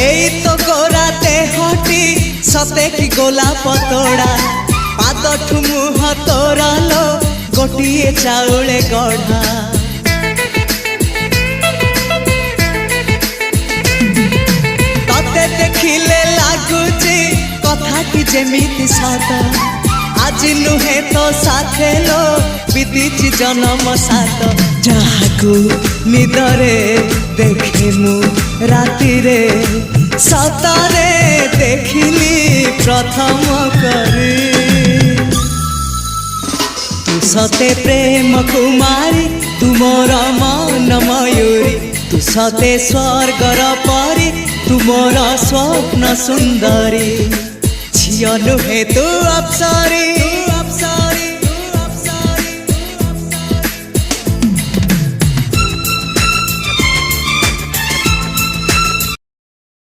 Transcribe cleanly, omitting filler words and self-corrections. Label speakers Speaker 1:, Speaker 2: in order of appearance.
Speaker 1: एई तो गोरा देहटी सते कि गोलाप तोड़ा पाद मुह तोरा लो गोटिए चाउले गढ़ा तते देखिले लागुची कथाटी जेमिति सत आज नुहे तो साथे लो बीतीची जन्म सात जहाकू निदरे देखे मु राति रे सतरे देखिली प्रथम करी तू सते प्रेम कुमारी तू मोर मन मयूरी तू सते स्वर्गर परी तू मोर स्वप्न सुंदरी झियो नुहे तू अप्सरी।